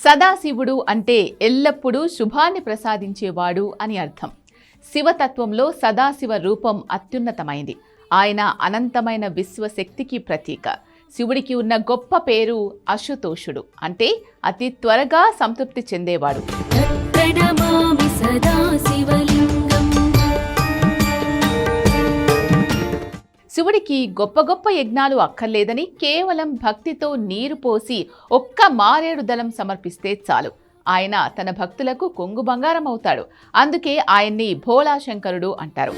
సదాశివుడు అంటే ఎల్లప్పుడూ శుభాన్ని ప్రసాదించేవాడు అని అర్థం. శివతత్వంలో సదాశివ రూపం అత్యున్నతమైంది. ఆయన అనంతమైన విశ్వశక్తికి ప్రతీక. శివుడికి ఉన్న గొప్ప పేరు అశుతోషుడు, అంటే అతి త్వరగా సంతృప్తి చెందేవాడు. శివుడికి గొప్ప గొప్ప యజ్ఞాలు అక్కర్లేదని కేవలం భక్తితో నీరు పోసి ఒక్క మారేడు దళం సమర్పిస్తే చాలు. ఆయన తన భక్తులకు కొంగు బంగారం అవుతాడు. అందుకే ఆయన్ని భోళాశంకరుడు అంటారు.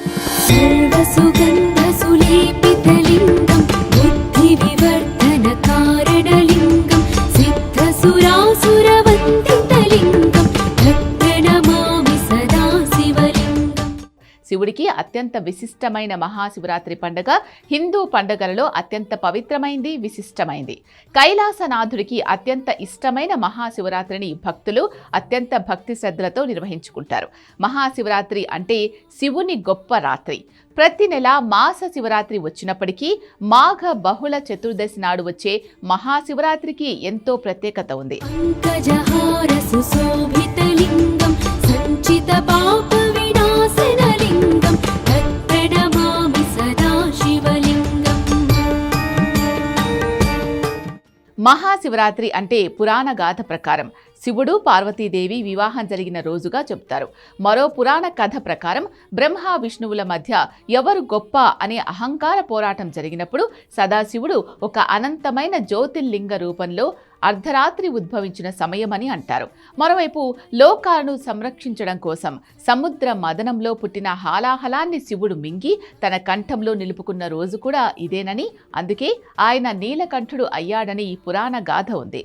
శివుడికి అత్యంత విశిష్టమైన మహాశివరాత్రి పండుగ హిందూ పండుగలలో అత్యంత పవిత్రమైంది, విశిష్టమైంది. కైలాసనాథుడికి అత్యంత ఇష్టమైన మహాశివరాత్రిని భక్తులు అత్యంత భక్తి శ్రద్ధలతో నిర్వహించుకుంటారు. మహాశివరాత్రి అంటే శివుని గొప్ప రాత్రి. ప్రతి నెల మాస శివరాత్రి వచ్చినప్పటికీ మాఘ బహుళ చతుర్దశి నాడు వచ్చే మహాశివరాత్రికి ఎంతో ప్రత్యేకత ఉంది. మహాశివరాత్రి అంటే పురాణ గాథ ప్రకారం శివుడు పార్వతీదేవి వివాహం జరిగిన రోజుగా చెబుతారు. మరో పురాణ కథ ప్రకారం బ్రహ్మ విష్ణువుల మధ్య ఎవరు గొప్ప అనే అహంకార పోరాటం జరిగినప్పుడు సదాశివుడు ఒక అనంతమైన జ్యోతిర్లింగ రూపంలో అర్ధరాత్రి ఉద్భవించిన సమయమని అంటారు. మరోవైపు లోకాలను సంరక్షించడం కోసం సముద్ర మదనంలో పుట్టిన హాలాహలాన్ని శివుడు మింగి తన కంఠంలో నిలుపుకున్న రోజు కూడా ఇదేనని, అందుకే ఆయన నీలకంఠుడు అయ్యాడని పురాణ గాథ ఉంది.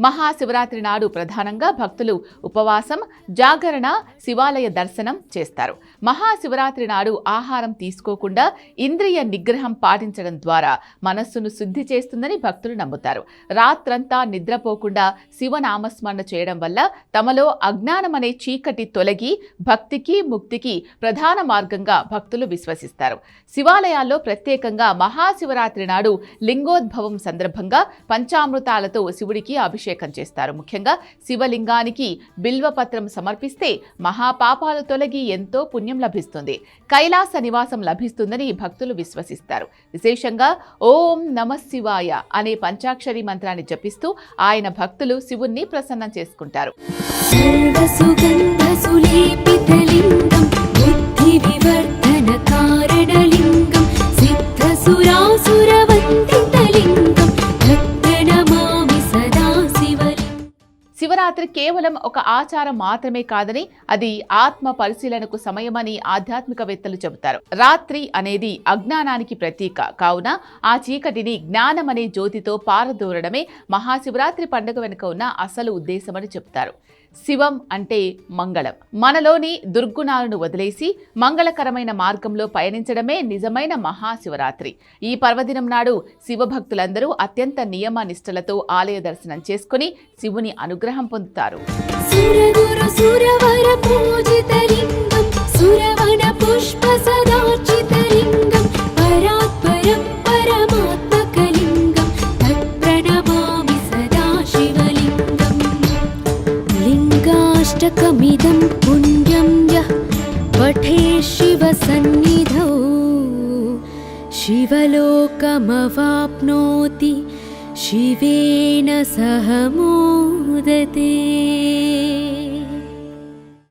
మహాశివరాత్రి నాడు ప్రధానంగా భక్తులు ఉపవాసం, జాగరణ, శివాలయ దర్శనం చేస్తారు. మహాశివరాత్రి నాడు ఆహారం తీసుకోకుండా ఇంద్రియ నిగ్రహం పాటించడం ద్వారా మనస్సును శుద్ధి చేస్తుందని భక్తులు నమ్ముతారు. రాత్రంతా నిద్రపోకుండా శివనామస్మరణ చేయడం వల్ల తమలో అజ్ఞానం అనే చీకటి తొలగి భక్తికి, ముక్తికి ప్రధాన మార్గంగా భక్తులు విశ్వసిస్తారు. శివాలయాల్లో ప్రత్యేకంగా మహాశివరాత్రి నాడు లింగోద్భవం సందర్భంగా పంచామృతాలతో శివుడికి అభిషేకం చేస్తారు. ముఖ్యంగా శివలింగానికి బిల్వపత్రం సమర్పిస్తే మహాపాపాలు తొలగి ఎంతో పుణ్యం లభిస్తుంది. కైలాస నివాసం లభిస్తుందని భక్తులు విశ్వసిస్తారు. విశేషంగా ఓం నమః శివాయ అనే పంచాక్షరి మంత్రాన్ని జపిస్తూ ఆయన భక్తులు శివుణ్ణి ప్రసన్నం చేసుకుంటారు. శివరాత్రి కేవలం ఒక ఆచారం మాత్రమే కాదని, అది ఆత్మ పరిశీలనకు సమయమని ఆధ్యాత్మికవేత్తలు చెబుతారు. రాత్రి అనేది అజ్ఞానానికి ప్రతీక కావున ఆ చీకటిని జ్ఞానం అనే జ్యోతితో పారదోరడమే మహాశివరాత్రి పండుగ వెనుక ఉన్న అసలు ఉద్దేశమని చెప్తారు. శివం అంటే మంగళం. మనలోని దుర్గుణాలను వదిలేసి మంగళకరమైన మార్గంలో పయనించడమే నిజమైన మహాశివరాత్రి. ఈ పర్వదినం నాడు శివభక్తులందరూ అత్యంత నియమ నిష్టలతో ఆలయ దర్శనం చేసుకుని శివుని అనుగ్రహం పొందుతారు. లింగాష్టకమిదం పుణ్యం యః పఠే శివసన్నిధౌ శివలోకమవాప్నోతి శివేన సహ మోదతే.